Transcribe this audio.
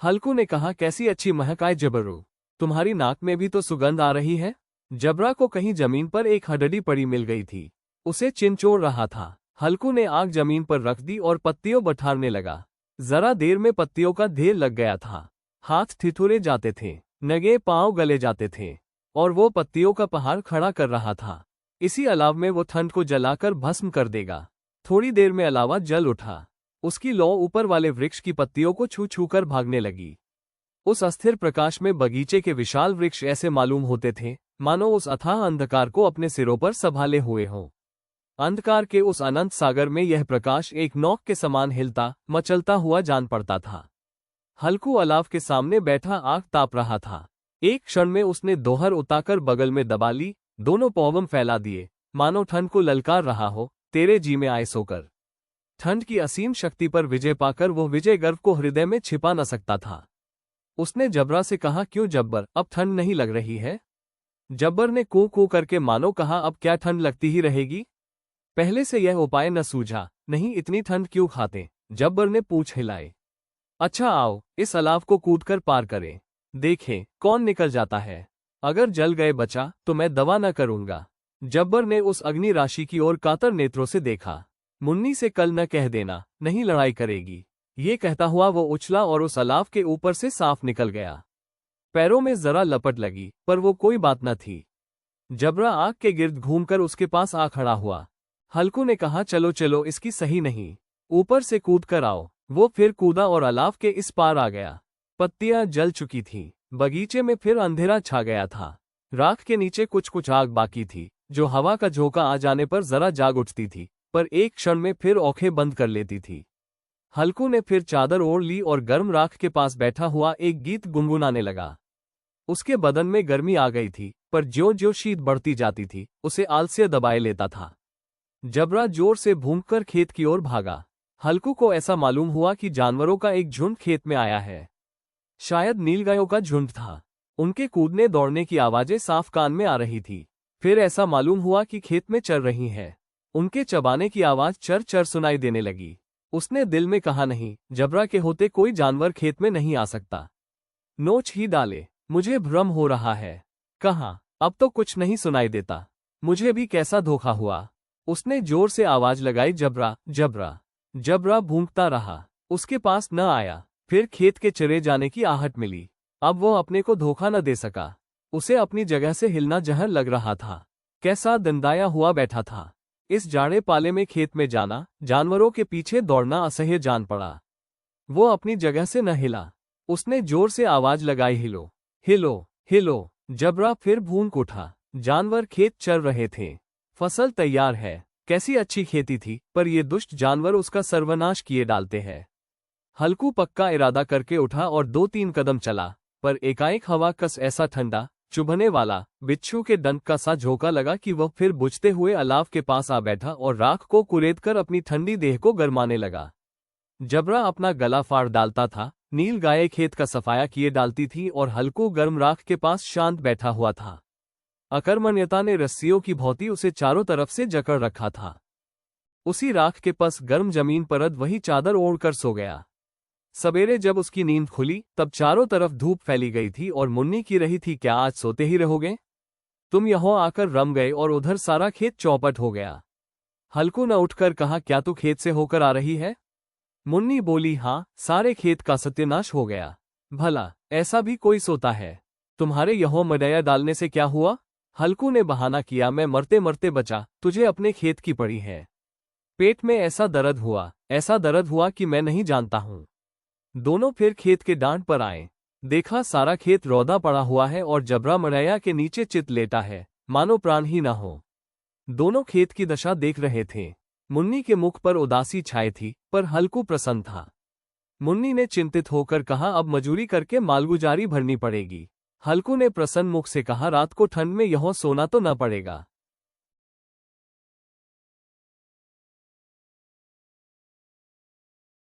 हल्कू ने कहा, कैसी अच्छी महक आए जबरू, तुम्हारी नाक में भी तो सुगंध आ रही है। जबरा को कहीं जमीन पर एक हडडी पड़ी मिल गई थी, उसे चिंचोड़ रहा था। हल्कू ने आग जमीन पर रख दी और पत्तियों बठारने लगा। जरा देर में पत्तियों का ढेर लग गया था। हाथ ठिठुरे जाते थे, नंगे पांव गले जाते थे और वो पत्तियों का पहाड़ खड़ा कर रहा था। इसी अलाव में वो ठंड को जलाकर भस्म कर देगा। थोड़ी देर में अलावा जल उठा। उसकी लौ ऊपर वाले वृक्ष की पत्तियों को छू छू कर भागने लगी। उस अस्थिर प्रकाश में बगीचे के विशाल वृक्ष ऐसे मालूम होते थे मानो उस अथाह अंधकार को अपने सिरों पर संभाले हुए हों। अंधकार के उस अनंत सागर में यह प्रकाश एक नौक के समान हिलता मचलता हुआ जान पड़ता था। हल्कू अलाव के सामने बैठा आग ताप रहा था। एक क्षण में उसने दोहर उताकर बगल में दबा ली, दोनों पौवम फैला दिए, मानो ठंड को ललकार रहा हो, तेरे जी में आए सोकर। ठंड की असीम शक्ति पर विजय पाकर वो विजय गर्व को हृदय में छिपा न सकता था। उसने जबरा से कहा, क्यों जब्बर, अब ठंड नहीं लग रही है? जब्बर ने कू कू करके मानो कहा, अब क्या ठंड लगती ही रहेगी? पहले से यह उपाय न सूझा। नहीं, इतनी ठंड क्यों खाते? जब्बर ने पूंछ हिलाई। अच्छा आओ, इस अलाव को कूदकर पार करें, देखें कौन निकल जाता है। अगर जल गए बचा तो मैं दवा न करूंगा। जब्बर ने उस अग्नि राशि की ओर कातर नेत्रों से देखा। मुन्नी से कल न कह देना, नहीं लड़ाई करेगी। ये कहता हुआ वो उछला और उस अलाव के ऊपर से साफ निकल गया। पैरों में जरा लपट लगी, पर वो कोई बात न थी। जबरा आग के गिर्द घूमकर उसके पास आ खड़ा हुआ। हल्कू ने कहा, चलो चलो, इसकी सही नहीं, ऊपर से कूद कर आओ। वो फिर कूदा और अलाव के इस पार आ गया। पत्तियां जल चुकी थीं। बगीचे में फिर अंधेरा छा गया था। राख के नीचे कुछ कुछ आग बाकी थी, जो हवा का झोंका आ जाने पर जरा जाग उठती थी, पर एक क्षण में फिर औंखें बंद कर लेती थी। हल्कू ने फिर चादर ओढ़ ली और गर्म राख के पास बैठा हुआ एक गीत गुनगुनाने लगा। उसके बदन में गर्मी आ गई थी, पर ज्यों ज्यों शीत बढ़ती जाती थी उसे आलस्य दबाए लेता था। जबरा जोर से भूंककर खेत की ओर भागा। हल्कू को ऐसा मालूम हुआ कि जानवरों का एक झुंड खेत में आया है। शायद नीलगायों का झुंड था। उनके कूदने दौड़ने की आवाजें साफ कान में आ रही थी। फिर ऐसा मालूम हुआ कि खेत में चर रही हैं। उनके चबाने की आवाज चर चर सुनाई देने लगी। उसने दिल में कहा, नहीं, जबरा के होते कोई जानवर खेत में नहीं आ सकता। नोच ही डाले, मुझे भ्रम हो रहा है। कहाँ, अब तो कुछ नहीं सुनाई देता। मुझे भी कैसा धोखा हुआ। उसने जोर से आवाज लगाई, जबरा जबरा। जबरा भूंकता रहा, उसके पास न आया। फिर खेत के चरे जाने की आहट मिली। अब वो अपने को धोखा न दे सका। उसे अपनी जगह से हिलना जहर लग रहा था। कैसा दंदाया हुआ बैठा था। इस जाड़े पाले में खेत में जाना, जानवरों के पीछे दौड़ना असह्य जान पड़ा। वो अपनी जगह से न हिला। उसने जोर से आवाज लगाई, हिलो हिलो हिलो। जबरा फिर भूंक उठा। जानवर खेत चर रहे थे। फसल तैयार है। कैसी अच्छी खेती थी, पर ये दुष्ट जानवर उसका सर्वनाश किए डालते हैं। हल्कू पक्का इरादा करके उठा और 2-3 कदम चला, पर एकाएक हवा कस ऐसा ठंडा चुभने वाला बिच्छू के डंक का सा झोंका लगा कि वह फिर बुझते हुए अलाव के पास आ बैठा और राख को कुरेदकर अपनी ठंडी देह को गरमाने लगा। जबरा अपना गला फाड़ डालता था। नील गाय खेत का सफाया किए डालती थी और हल्कू गर्म राख के पास शांत बैठा हुआ था। अकर्मण्यता ने रस्सियों की भौती उसे चारों तरफ से जकड़ रखा था। उसी राख के पास गर्म जमीन पर वही चादर ओढ़कर सो गया। सवेरे जब उसकी नींद खुली तब चारों तरफ धूप फैली गई थी और मुन्नी की रही थी, क्या आज सोते ही रहोगे? तुम यहों आकर रम गए और उधर सारा खेत चौपट हो गया। हल्कू न उठकर कहा, क्या तू खेत से होकर आ रही है? मुन्नी बोली, हाँ, सारे खेत का सत्यानाश हो गया। भला ऐसा भी कोई सोता है? तुम्हारे यहों मडैया डालने से क्या हुआ? हल्कू ने बहाना किया, मैं मरते मरते बचा, तुझे अपने खेत की पड़ी है। पेट में ऐसा दर्द हुआ कि मैं नहीं जानता हूं। दोनों फिर खेत के डांट पर आए। देखा सारा खेत रौदा पड़ा हुआ है और जबरा मडैया के नीचे चित लेटा है, मानो प्राण ही न हो। दोनों खेत की दशा देख रहे थे। मुन्नी के मुख पर उदासी छाई थी, पर हल्कू प्रसन्न था। मुन्नी ने चिंतित होकर कहा, अब मजूरी करके मालगुजारी भरनी पड़ेगी। हल्कू ने प्रसन्न मुख से कहा, रात को ठंड में यहों सोना तो न पड़ेगा।